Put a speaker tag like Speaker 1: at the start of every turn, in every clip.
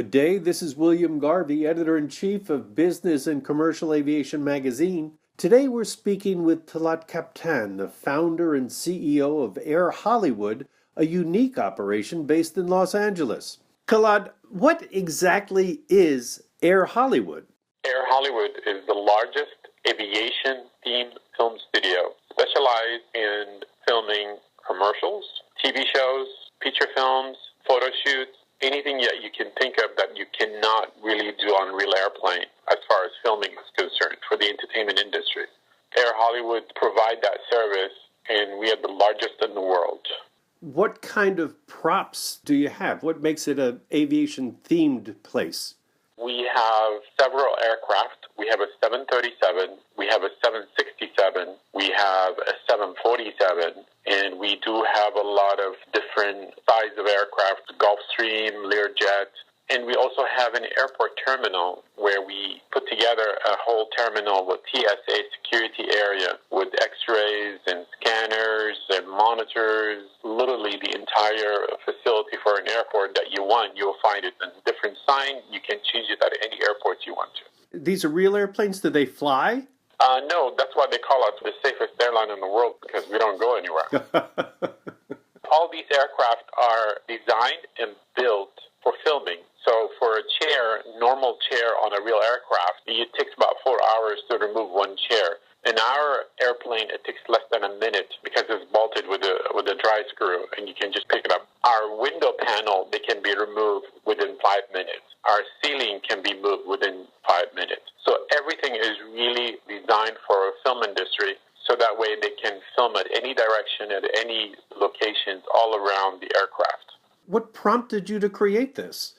Speaker 1: Good day, this is William Garvey, Editor-in-Chief of Business and Commercial Aviation magazine. Today we're speaking with Talaat Captan, the founder and CEO of Air Hollywood, a unique operation based in Los Angeles. Talaat, what exactly is Air Hollywood?
Speaker 2: Air Hollywood is the largest aviation-themed film studio, specialized in filming commercials, TV shows, feature films, photo shoots, anything that you can think of that you cannot really do on a real airplane as far as filming is concerned for the entertainment industry. Air Hollywood provide that service, and we are the largest in the world.
Speaker 1: What kind of props do you have? What makes it an aviation-themed place?
Speaker 2: We have several aircraft. We have a 737, we have a 767, we have a 747, and we do have a lot of different size of aircraft, Gulfstream, Learjet, and we also have an airport terminal where we put together a whole terminal with TSA security area with x-rays and scanners and monitors. Literally the entire facility for an airport that you want, you'll find it in a different sign. You can change it at any airport you want to.
Speaker 1: These are real airplanes? Do they fly?
Speaker 2: No, that's why they call us the safest airline in the world, because we don't go anywhere. All these aircraft are designed and built for filming. So for a chair, normal chair on a real aircraft, it takes about 4 hours to remove one chair. In our airplane, it takes less than a minute because it's bolted with a dry screw, and you can just pick it up. Our window panel, they can be removed within 5 minutes. Our ceiling can be moved within 5 minutes. So everything is really designed for a film industry, so that way they can film at any direction, at any locations all around the aircraft.
Speaker 1: What prompted you to create this?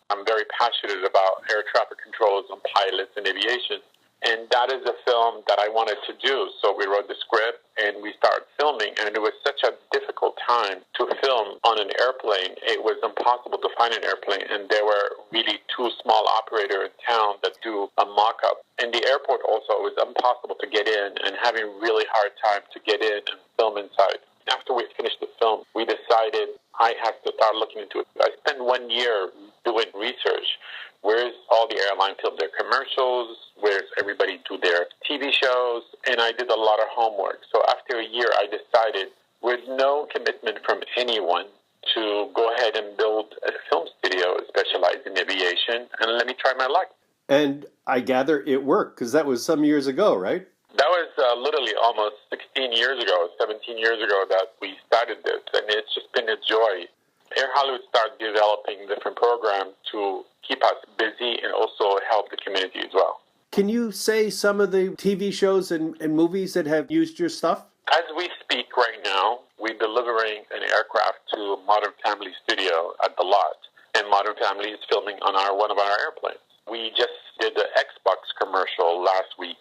Speaker 2: I'm very passionate about air traffic controllers and pilots and aviation. And that is a film that I wanted to do. So we wrote the script and we started filming. And it was such a difficult time to film on an airplane. It was impossible to find an airplane. And there were really two small operators in town that do a mock-up. And the airport also was impossible to get in and having really hard time to get in and film inside. After we finished the film, we decided I have to start looking into it. I spent 1 year doing research. Where's all the airline film their commercials? Where's everybody do their TV shows? And I did a lot of homework. So after a year, I decided with no commitment from anyone to go ahead and build a film studio specialized in aviation, and let me try my luck.
Speaker 1: And I gather it worked, because that was some years ago, right?
Speaker 2: That was literally almost 16 years ago, 17 years ago that we started this, and it's just been a joy. Air Hollywood started developing different programs to keep us busy and also help the community as well.
Speaker 1: Can you say some of the TV shows and movies that have used your stuff?
Speaker 2: As we speak right now, we're delivering an aircraft to Modern Family Studio at the lot, and Modern Family is filming on one of our airplanes. We just did the Xbox commercial last week.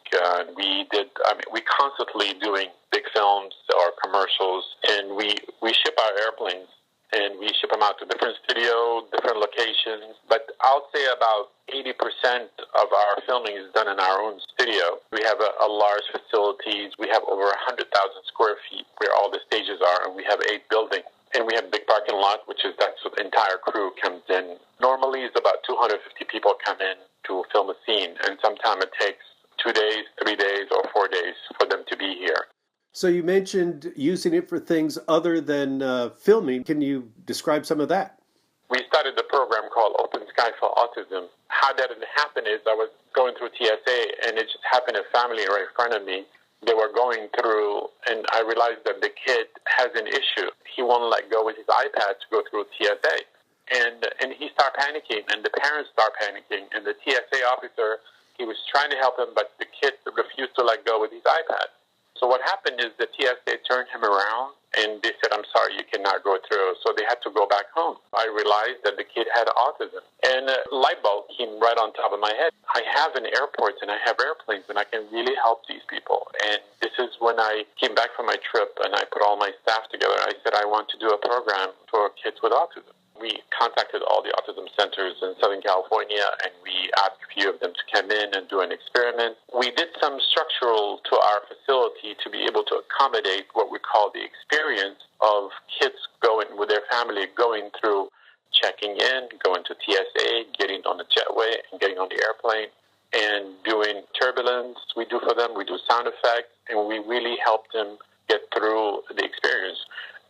Speaker 2: We're constantly doing big films or commercials, and we ship our airplanes, and we ship them out to different studios, different locations. But I'll say about 80% of our filming is done in our own studio. We have a large facilities. We have over 100,000 square feet where all the stages are, and we have 8 buildings. And we have a big parking lot, that's what the entire crew comes in. Normally, it's about 250 people come in to film a scene, and sometimes it takes 2 days, 3 days, or 4 days for them to be here.
Speaker 1: So you mentioned using it for things other than filming. Can you describe some of that?
Speaker 2: We started the program called Open Sky for Autism. How that happened is I was going through TSA, and it just happened a family right in front of me. They were going through, and I realized that the kid has an issue. He won't let go with his iPad to go through TSA. And he started panicking, and the parents started panicking, and the TSA officer, he was trying to help him, but the kid refused to let go with his iPad. So what happened is the TSA turned him around, and they said, I'm sorry, you cannot go through. So they had to go back home. I realized that the kid had autism. And a light bulb came right on top of my head. I have an airport, and I have airplanes, and I can really help these people. And this is when I came back from my trip, and I put all my staff together. I said, I want to do a program for kids with autism. We contacted all the autism centers in Southern California, and we asked a few of them to come in and do an experiment. We did some structural to our facility to be able to accommodate what we call the experience of kids going with their family, going through checking in, going to TSA, getting on the jetway, and getting on the airplane, and doing turbulence. We do for them. We do sound effects, and we really help them get through the experience.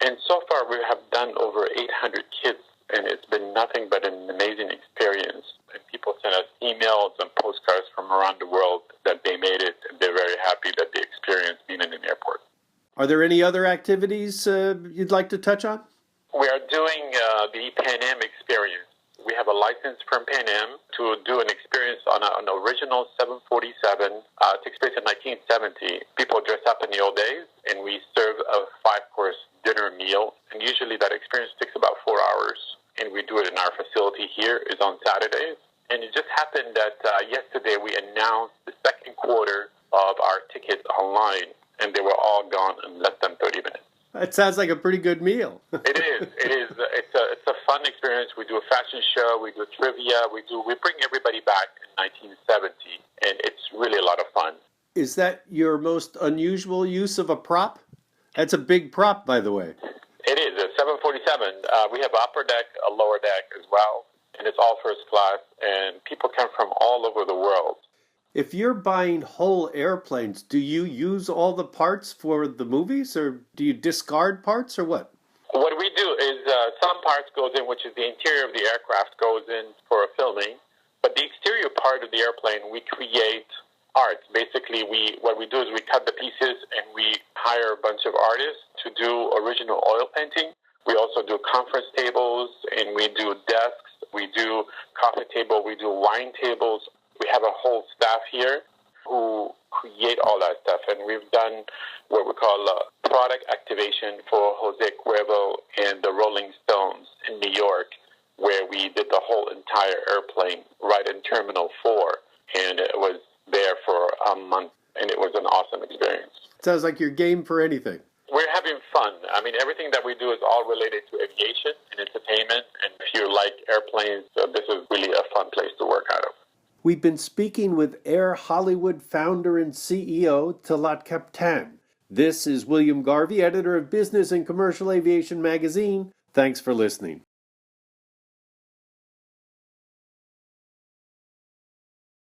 Speaker 2: And so far, we have done over 800 kids, and it's been nothing but an amazing experience. And people send us emails and postcards from around the world that they made it, and they're very happy that they experienced being in an airport.
Speaker 1: Are there any other activities you'd like to touch on?
Speaker 2: We are doing the Pan Am experience. We have a license from Pan Am to do an experience on an original 747. It takes place in 1970. People dress up in the old days, and we serve a 5-course dinner meal. And usually that experience takes about 4 hours. And we do it in our facility here. It's on Saturdays. And it just happened that yesterday we announced the second quarter of our tickets online, and they were all gone in less than 30 minutes.
Speaker 1: That sounds like a pretty good meal.
Speaker 2: It is. It's a fun experience. We do a fashion show. We do trivia. We bring everybody back in 1970, and it's really a lot of fun.
Speaker 1: Is that your most unusual use of a prop? That's a big prop, by the way.
Speaker 2: It is a 747. We have upper deck, a lower deck as well, and it's all first class. And people come from all over the world.
Speaker 1: If you're buying whole airplanes, do you use all the parts for the movies, or do you discard parts, or what?
Speaker 2: What we do is some parts goes in, which is the interior of the aircraft goes in for filming, but the exterior part of the airplane, we create art. Basically, what we do is we cut the pieces and we hire a bunch of artists to do original oil painting. We also do conference tables, and we do desks, we do coffee table, we do wine tables. We have a whole staff here who create all that stuff, and we've done what we call product activation for Jose Cuervo and the Rolling Stones in New York, where we did the whole entire airplane right in Terminal 4, and it was there for a month, and it was an awesome experience.
Speaker 1: Sounds like you're game for anything.
Speaker 2: We're having fun. I mean, everything that we do is all related to aviation and entertainment, and if you like airplanes, this is really a fun place to work out of.
Speaker 1: We've been speaking with Air Hollywood founder and CEO Talaat Captan. This is William Garvey, editor of Business and Commercial Aviation magazine. Thanks for listening.